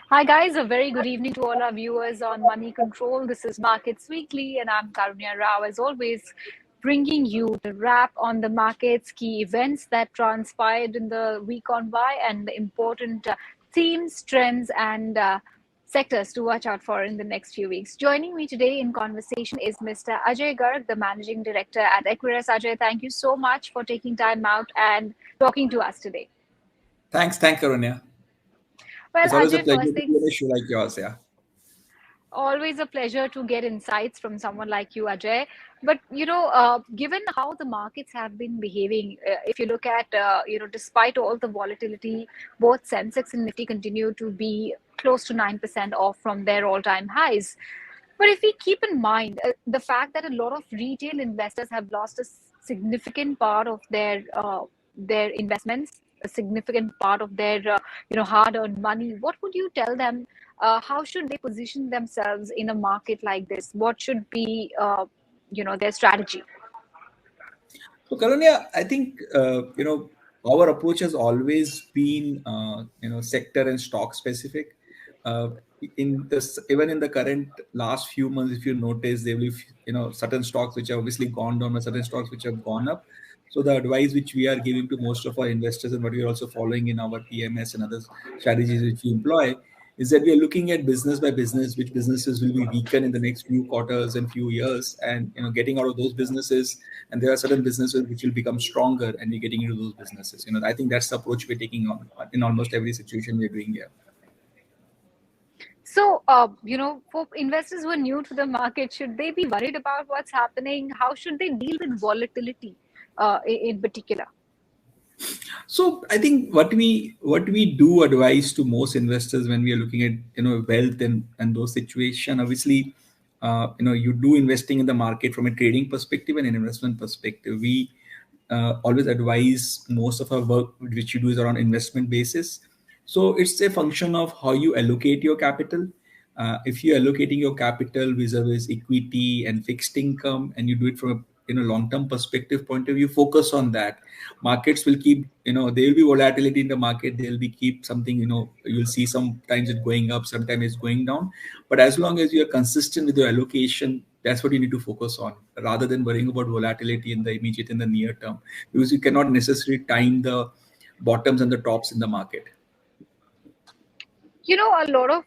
Hi, guys. A very good evening to all our viewers on Moneycontrol. This is Markets Weekly, and I'm Karunya Rao, as always, bringing you the wrap on the markets, key events that transpired in the week gone by, and the important themes, trends, and sectors to watch out for in the next few weeks. Joining me today in conversation is Mr. Ajay Garg, the Managing Director at Equirus. Ajay, thank you so much for taking time out and talking to us today. Thanks, Karunya. Well, It's always a Ajay, pleasure first to be on a things show like yours, yeah. always a pleasure to get insights from someone like you, Ajay. But given how the markets have been behaving, if you look at despite all the volatility, both Sensex and Nifty continue to be close to 9% off from their all-time highs. But if we keep in mind the fact that a lot of retail investors have lost a significant part of their investments, a significant part of their hard-earned money, what would you tell them? How should they position themselves in a market like this? What should be their strategy? So, Karunya, I think our approach has always been sector and stock specific. Uh, in this, even in the current last few months, if you notice, there will be certain stocks which have obviously gone down, or certain stocks which have gone up. So the advice which we are giving to most of our investors, and what we are also following in our PMS and other strategies which we employ, is that we are looking at business by business, which businesses will be weakened in the next few quarters and few years, and getting out of those businesses. And there are certain businesses which will become stronger, and we're getting into those businesses. I think that's the approach we're taking on in almost every situation we're doing here. So, for investors who are new to the market, should they be worried about what's happening? How should they deal with volatility in particular? So I think what we do advise to most investors when we are looking at wealth and those situation, obviously, you do investing in the market from a trading perspective and an investment perspective. We always advise most of our work which you do is around investment basis. So it's a function of how you allocate your capital. If you're allocating your capital vis-a-vis equity and fixed income, and you do it from a long-term perspective point of view, focus on that. Markets will keep, there will be volatility in the market. There will be keep something, you'll see sometimes it going up, sometimes it's going down. But as long as you're consistent with your allocation, that's what you need to focus on, rather than worrying about volatility in the immediate and the near term, because you cannot necessarily time the bottoms and the tops in the market. A lot of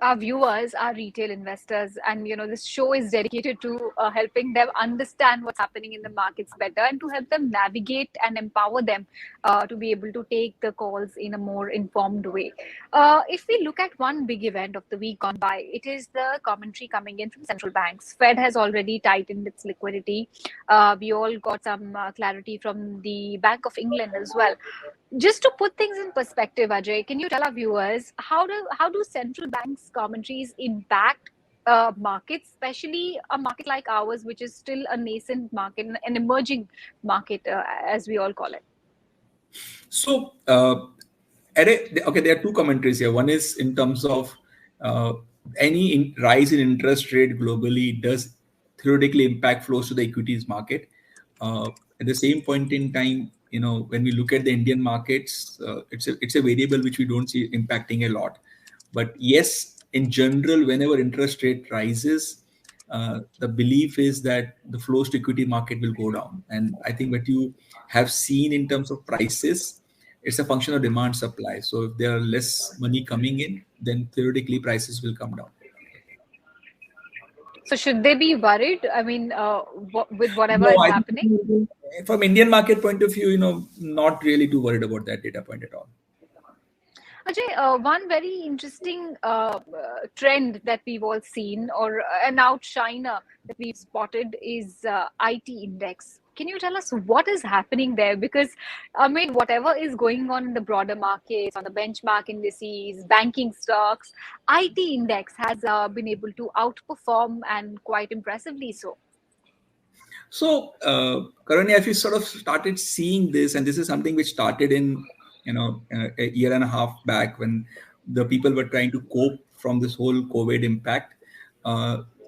our viewers are retail investors, and this show is dedicated to helping them understand what's happening in the markets better, and to help them navigate and empower them to be able to take the calls in a more informed way. If we look at one big event of the week gone by, it is the commentary coming in from central banks. Fed has already tightened its liquidity. We all got some clarity from the Bank of England as well. Just to put things in perspective, Ajay, can you tell our viewers how do central banks' commentaries impact markets, especially a market like ours, which is still a nascent market, an emerging market, as we all call it? So, okay, there are two commentaries here. One is in terms of any rise in interest rate globally does theoretically impact flows to the equities market. At the same point in time, when we look at the Indian markets, it's a variable which we don't see impacting a lot. But yes, in general, whenever interest rate rises, the belief is that the flows to equity market will go down. And I think what you have seen in terms of prices, it's a function of demand supply. So if there are less money coming in, then theoretically prices will come down. So should they be worried? I mean, with whatever No, is I happening? think from Indian market point of view, not really too worried about that data point at all. Ajay, one very interesting trend that we've all seen, or an outshiner that we've spotted, is IT index. Can you tell us what is happening there? Because amid whatever is going on in the broader markets, on the benchmark indices, banking stocks, IT index has been able to outperform, and quite impressively so. So, Karunya, if you sort of started seeing this, and this is something which started in a year and a half back, when the people were trying to cope from this whole COVID impact,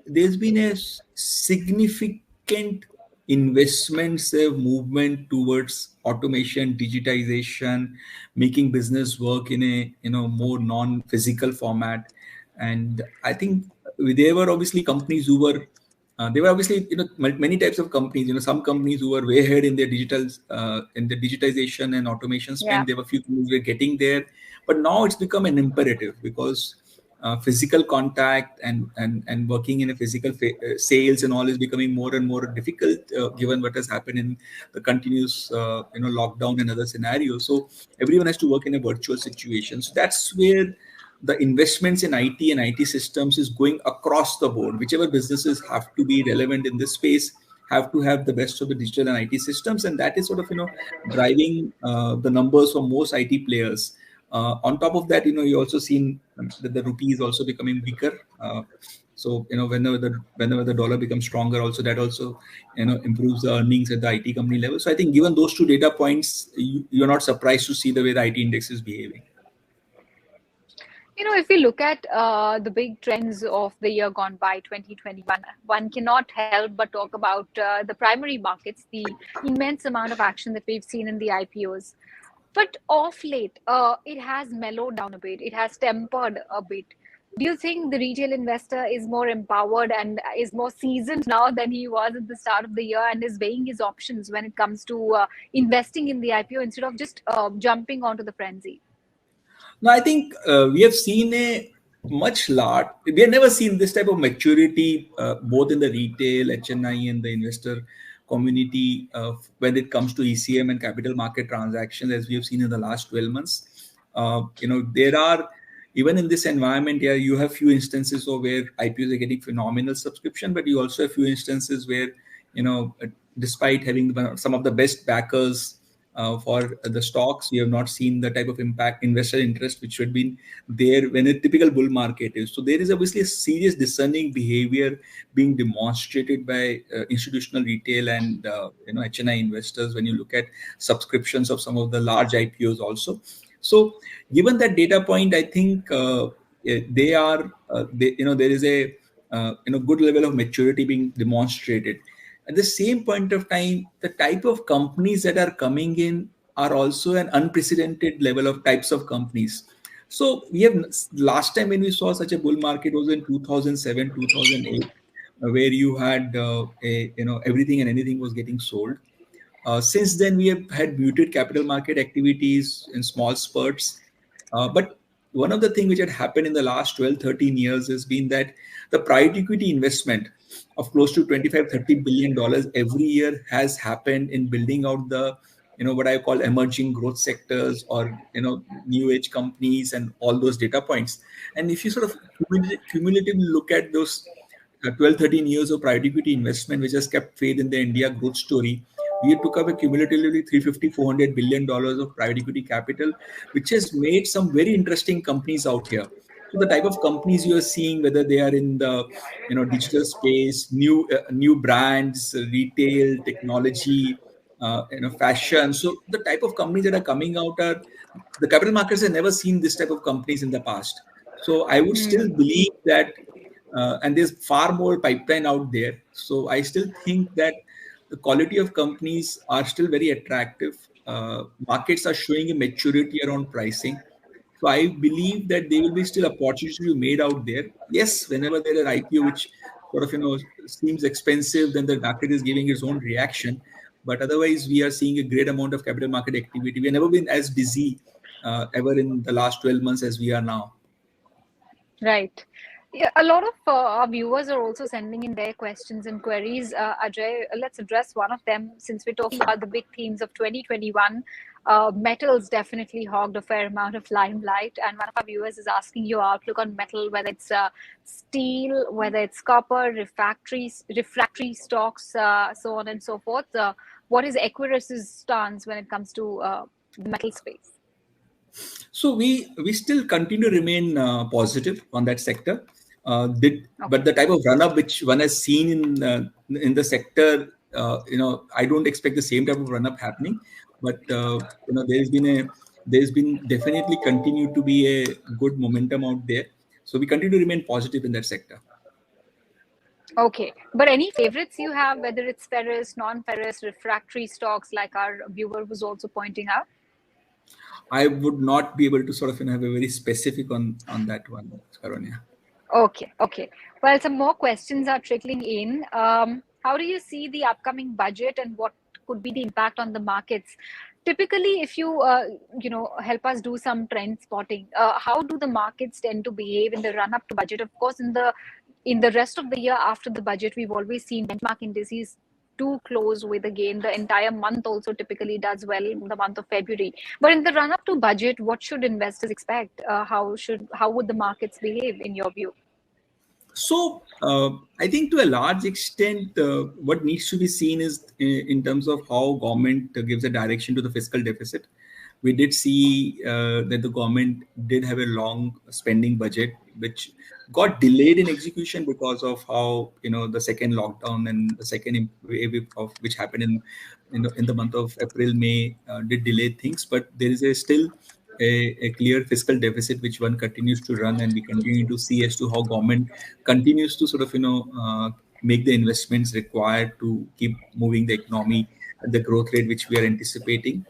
there's been a significant investments have movement towards automation, digitization, making business work in a more non-physical format. And I think there were obviously companies who were there were obviously many types of companies. Some companies who were way ahead in their in the digitization and automation Yeah. spend. There were few companies who were getting there, but now it's become an imperative because physical contact and working in a physical sales and all is becoming more and more difficult, given what has happened in the continuous lockdown and other scenarios. So everyone has to work in a virtual situation. So that's where the investments in IT and IT systems is going across the board. Whichever businesses have to be relevant in this space have to have the best of the digital and IT systems, and that is sort of driving the numbers for most IT players. On top of that, you also seen that the rupee is also becoming weaker. So whenever the dollar becomes stronger, also that also improves the earnings at the IT company level. So I think given those two data points, you're not surprised to see the way the IT index is behaving. If we look at the big trends of the year gone by, 2021, one cannot help but talk about the primary markets, the immense amount of action that we've seen in the IPOs. But of late, it has mellowed down a bit. It has tempered a bit. Do you think the retail investor is more empowered and is more seasoned now than he was at the start of the year and is weighing his options when it comes to investing in the IPO instead of just jumping onto the frenzy? Now, I think we have seen a much large, we have never seen this type of maturity, both in the retail, HNI, and the investor community when it comes to ECM and capital market transactions, as we have seen in the last 12 months. There are, even in this environment, yeah, you have few instances of where IPOs are getting phenomenal subscription, but you also have few instances where, despite having some of the best backers for the stocks, we have not seen the type of impact investor interest which should be there when a typical bull market is. So there is obviously a serious discerning behavior being demonstrated by institutional retail and HNI investors when you look at subscriptions of some of the large IPOs also. So given that data point, I think they are there is a good level of maturity being demonstrated. At the same point of time, the type of companies that are coming in are also an unprecedented level of types of companies. So we have, last time when we saw such a bull market was in 2007, 2008, where you had everything and anything was getting sold. Since then, we have had muted capital market activities in small spurts. But one of the things which had happened in the last 12, 13 years has been that the private equity investment of close to 25, $30 billion every year has happened in building out the, what I call emerging growth sectors or, new age companies and all those data points. And if you sort of cumulatively look at those 12, 13 years of private equity investment, which has kept faith in the India growth story, we took up a cumulatively 350, $400 billion of private equity capital, which has made some very interesting companies out here. So the type of companies you are seeing, whether they are in the digital space, new brands, retail, technology, fashion. So the type of companies that are coming out are, the capital markets have never seen this type of companies in the past. So I would still believe that, and there's far more pipeline out there. So I still think that the quality of companies are still very attractive. Markets are showing a maturity around pricing. So I believe that there will be still opportunities to be made out there. Yes, whenever there is IPO which sort of seems expensive, then the market is giving its own reaction. But otherwise, we are seeing a great amount of capital market activity. We have never been as busy ever in the last 12 months as we are now. Right. Yeah, a lot of our viewers are also sending in their questions and queries. Ajay, let's address one of them since we're talking about the big themes of 2021. Metals definitely hogged a fair amount of limelight, and one of our viewers is asking your outlook on metal, whether it's steel, whether it's copper, refractory stocks, so on and so forth. What is Equirus's stance when it comes to the metal space? So we still continue to remain positive on that sector. But the type of run up which one has seen in the sector, I don't expect the same type of run up happening. But there's been definitely continue to be a good momentum out there. So we continue to remain positive in that sector. Okay, but any favorites you have, whether it's ferrous, non-ferrous, refractory stocks, like our viewer was also pointing out? I would not be able to sort of have a very specific on that one, Karunya. Okay, okay. Well, some more questions are trickling in. How do you see the upcoming budget and what could be the impact on the markets? Typically, if you help us do some trend spotting, how do the markets tend to behave in the run up to budget? Of course, in the rest of the year after the budget, we've always seen benchmark indices do close with a gain. The entire month also typically does well in the month of February. But in the run up to budget, what should investors expect? How would the markets behave in your view? So I think to a large extent, what needs to be seen is in terms of how government gives a direction to the fiscal deficit. We did see that the government did have a long spending budget, which got delayed in execution because of how the second lockdown and the second wave of which happened in the month of April, May did delay things. But there is still a clear fiscal deficit which one continues to run, and we continue to see as to how government continues to sort of make the investments required to keep moving the economy at the growth rate which we are anticipating.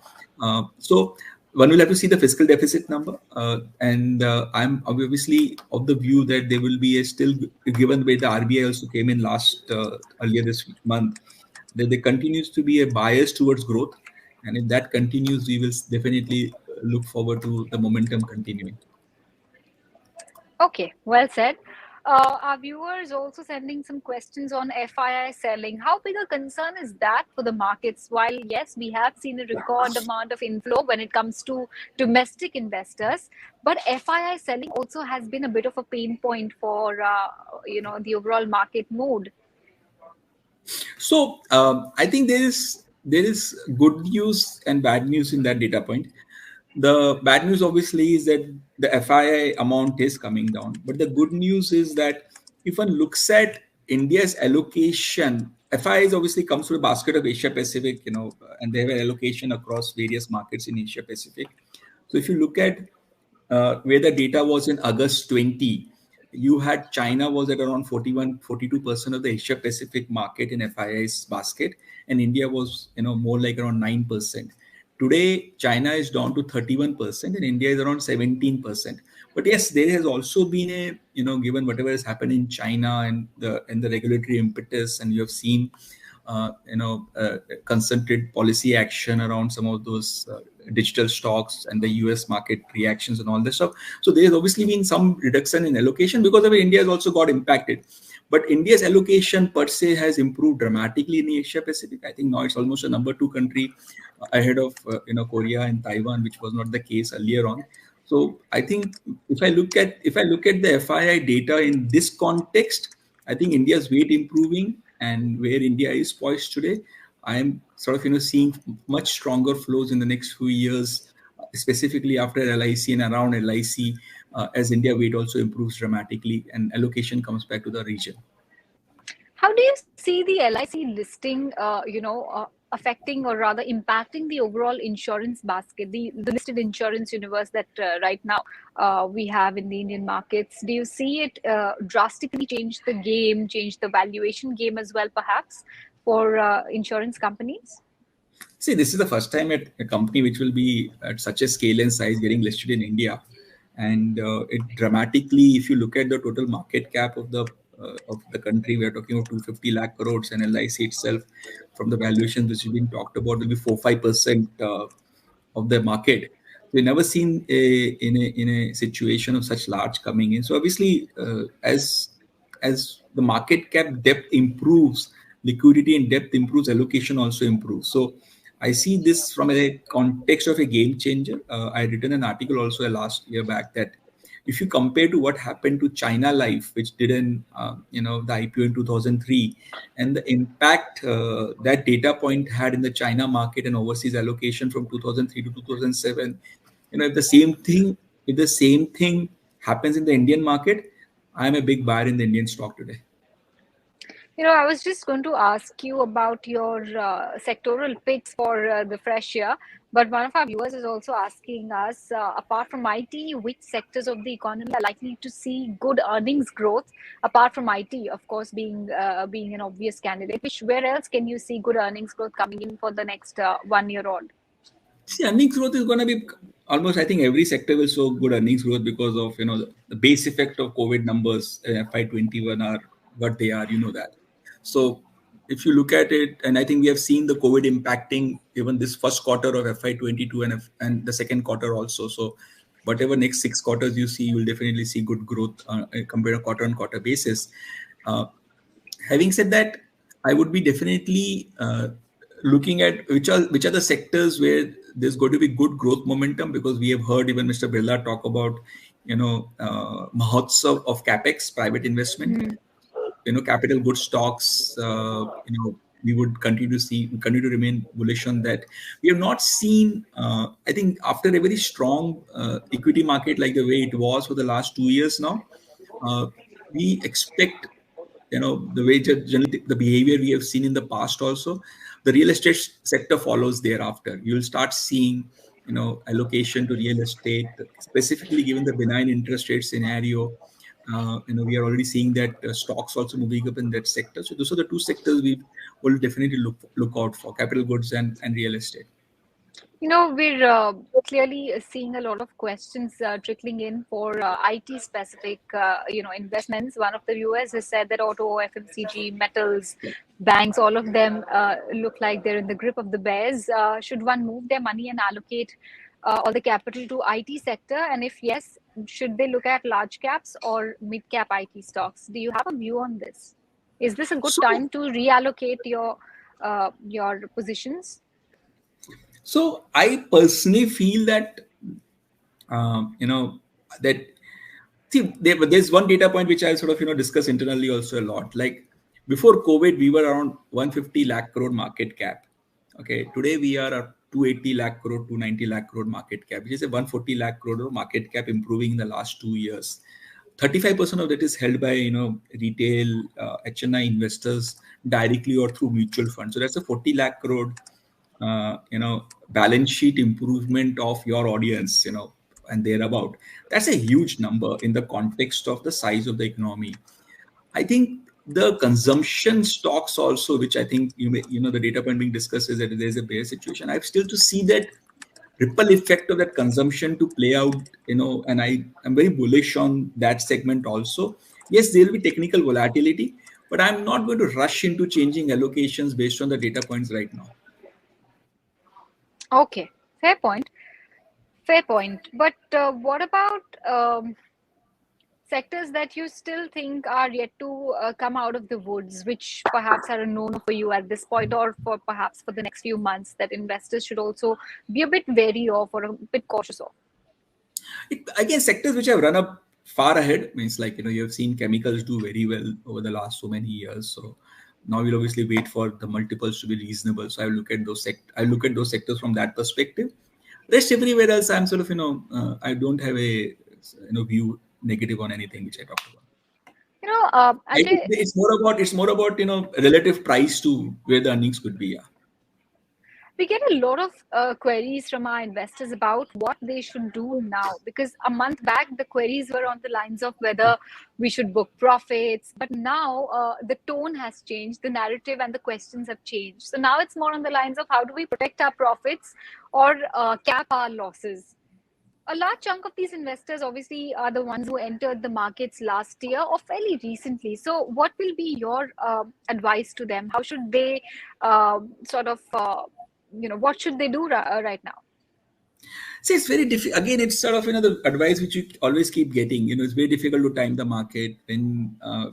So one will have to see the fiscal deficit number, and I'm obviously of the view that there will be a still, given the way the RBI also came in last earlier this month, that there continues to be a bias towards growth, and if that continues, we will definitely look forward to the momentum continuing. Okay, well said. Our viewers also sending some questions on FII selling. How big a concern is that for the markets? While yes, we have seen a record amount of inflow when it comes to domestic investors, but FII selling also has been a bit of a pain point for the overall market mood. So I think there is good news and bad news in that data point. The bad news obviously is that the FII amount is coming down, but the good news is that if one looks at India's allocation, FII is obviously comes from a basket of Asia Pacific, and they have an allocation across various markets in Asia Pacific. So if you look at where the data was in August 20, you had China was at around 41-42% of the Asia Pacific market in FII's basket, and India was more like around 9%. Today, China is down to 31%, and India is around 17%. But yes, there has also been a given whatever has happened in China and the regulatory impetus, and you have seen concentrated policy action around some of those digital stocks and the US market reactions and all this stuff. So there has obviously been some reduction in allocation because of it. India has also got impacted. But India's allocation per se has improved dramatically in Asia Pacific. I think now it's almost a number two country ahead of Korea and Taiwan, which was not the case earlier on. So I think if I look at the FII data in this context, I think India's weight improving, and where India is poised today, I am sort of seeing much stronger flows in the next few years, specifically after LIC and around LIC, as India weight also improves dramatically and allocation comes back to the region. How do you see the LIC listing, affecting or rather impacting the overall insurance basket, the listed insurance universe that right now we have in the Indian markets? Do you see it drastically change the game, change the valuation game as well, perhaps, for insurance companies? See, this is the first time at a company which will be at such a scale and size getting listed in India, and it dramatically, if you look at the total market cap of the country, we are talking about 250 lakh crores, and LIC itself, from the valuations which have been talked about, will be 4-5% of the market. We've never seen in a situation of such large coming in. So obviously, as the market cap depth improves, liquidity and depth improves, allocation also improves. So I see this from a context of a game changer. I written an article also last year back that if you compare to what happened to China Life, which did the IPO in 2003, and the impact that data point had in the China market and overseas allocation from 2003 to 2007, if the same thing happens in the Indian market, I'm a big buyer in the Indian stock today. I was just going to ask you about your sectoral picks for the fresh year. But one of our viewers is also asking us, apart from IT, which sectors of the economy are likely to see good earnings growth? Apart from IT, of course, being an obvious candidate, which where else can you see good earnings growth coming in for the next 1 year odd? See, earnings growth is going to be almost, I think every sector will show good earnings growth because of, the base effect of COVID numbers in FY21 are what they are, that. So if you look at it, and I think we have seen the COVID impacting even this first quarter of FY22 and the second quarter also. So whatever next 6 quarters you see, you will definitely see good growth compared to quarter on quarter basis. Uh, Having said that, I would be definitely looking at which are the sectors where there's going to be good growth momentum, because we have heard even Mr. Birla talk about mahotsav of capex, private investment. Capital goods stocks. We would continue to remain bullish on that. We have not seen. I think after a very strong equity market like the way it was for the last 2 years now, we expect, the way generally the behavior we have seen in the past also, the real estate sector follows thereafter. You'll start seeing, allocation to real estate, specifically given the benign interest rate scenario. We are already seeing that stocks also moving up in that sector. So those are the two sectors we will definitely look out for: capital goods and real estate. We're clearly seeing a lot of questions trickling in for IT specific, investments. One of the viewers has said that auto, FMCG, metals, banks, all of them look like they're in the grip of the bears. Should one move their money and allocate all the capital to IT sector? And if yes, should they look at large caps or mid cap IT stocks? Do you have a view on this? Is this a good So, time to reallocate your positions? so I personally feel that, that, see, there's one data point which I sort of discuss internally also a lot. Like before COVID, we were around 150 lakh crore market cap. Okay, today we are at 280 lakh crore, 290 lakh crore market cap, which is a 140 lakh crore market cap, improving in the last 2 years. 35% of that is held by retail HNI investors directly or through mutual funds. So that's a 40 lakh crore balance sheet improvement of your audience, and thereabout. That's a huge number in the context of the size of the economy. I think the consumption stocks also, which I think the data point being discussed is that there's a bear situation. I have still to see that ripple effect of that consumption to play out, and I'm very bullish on that segment also. Yes, there will be technical volatility, but I'm not going to rush into changing allocations based on the data points right now. Okay, fair point. Fair point. But what about sectors that you still think are yet to come out of the woods, which perhaps are a no-no for you at this point, or for perhaps for the next few months, that investors should also be a bit wary of or a bit cautious of? Again, sectors which have run up far ahead means, like, you have seen chemicals do very well over the last so many years. So now we'll obviously wait for the multiples to be reasonable. So I look at those sectors from that perspective. Rest everywhere else, I'm sort of I don't have a view negative on anything which I talked about. I think Ajay, it's more about relative price to where the earnings could be. Yeah. we get a lot of queries from our investors about what they should do now, because a month back the queries were on the lines of whether we should book profits, but now the tone has changed, the narrative and the questions have changed. So now it's more on the lines of how do we protect our profits or cap our losses. A large chunk of these investors obviously are the ones who entered the markets last year or fairly recently. So what will be your advice to them? How should they what should they do right now? See, it's very difficult. Again, it's sort of the advice which you always keep getting. It's very difficult to time the market. Uh,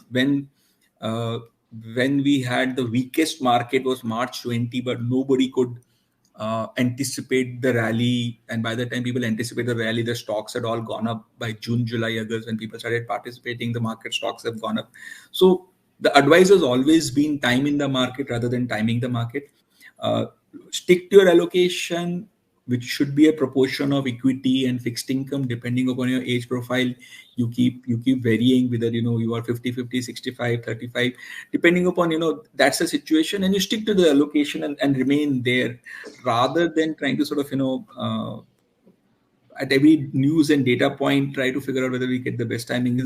when we had the weakest market was March 20, but nobody could anticipate the rally. And by the time people anticipate the rally, the stocks had all gone up. By June, July, August, when people started participating, the market stocks have gone up. So the advice has always been time in the market rather than timing the market. Stick to your allocation. which should be a proportion of equity and fixed income depending upon your age profile. You keep varying whether you are 50-50, 65-35, depending upon that's the situation, and you stick to the allocation and remain there, rather than trying to sort of at every news and data point try to figure out whether we get the best timing.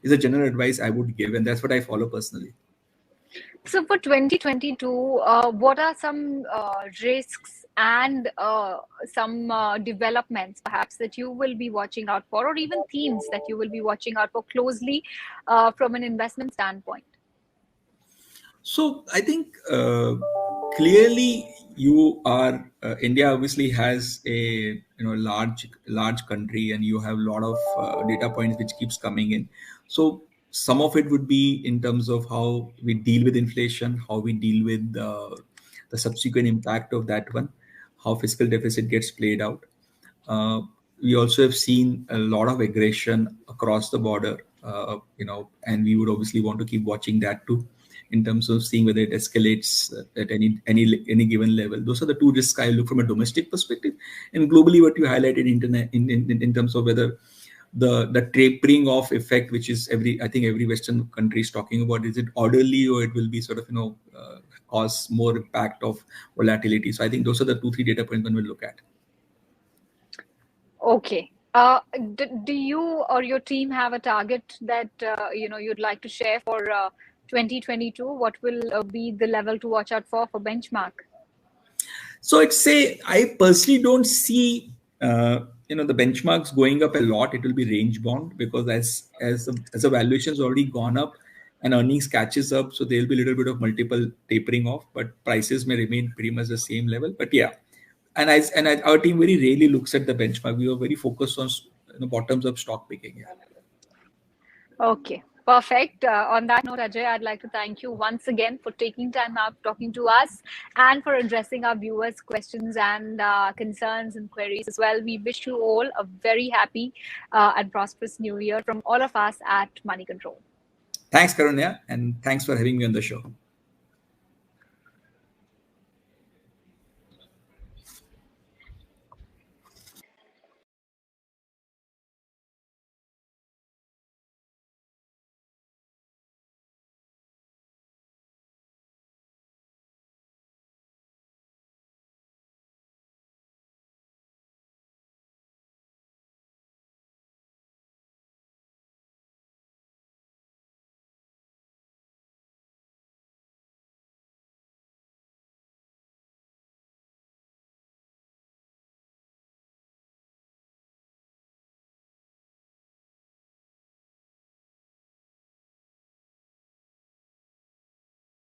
Is a general advice I would give, and that's what I follow personally. So for 2022, what are some risks and some developments perhaps that you will be watching out for, or even themes that you will be watching out for closely from an investment standpoint? So I think clearly India obviously has a large country, and you have a lot of data points which keeps coming in. So some of it would be in terms of how we deal with inflation, how we deal with the subsequent impact of that one, how fiscal deficit gets played out. We also have seen a lot of aggression across the border, and we would obviously want to keep watching that too, in terms of seeing whether it escalates at any given level. Those are the two risks I look from a domestic perspective, and globally, what you highlighted in terms of whether the tapering off effect, which is I think every Western country is talking about, is it orderly, or it will be sort of cause more impact of volatility. So I think those are the 2-3 data points one will look at. Okay. Do you or your team have a target that you'd like to share for 2022? What will be the level to watch out for benchmark? So I personally don't see the benchmarks going up a lot. It will be range bound, because as the valuation's already gone up and earnings catches up, so there'll be a little bit of multiple tapering off, but prices may remain pretty much the same level. But yeah, our team very rarely looks at the benchmark. We are very focused on bottoms up stock picking. Yeah. Okay, perfect. On that note, Ajay, I'd like to thank you once again for taking time out talking to us and for addressing our viewers' questions and concerns and queries as well. We wish you all a very happy and prosperous new year from all of us at Moneycontrol. Thanks, Karunya, and thanks for having me on the show.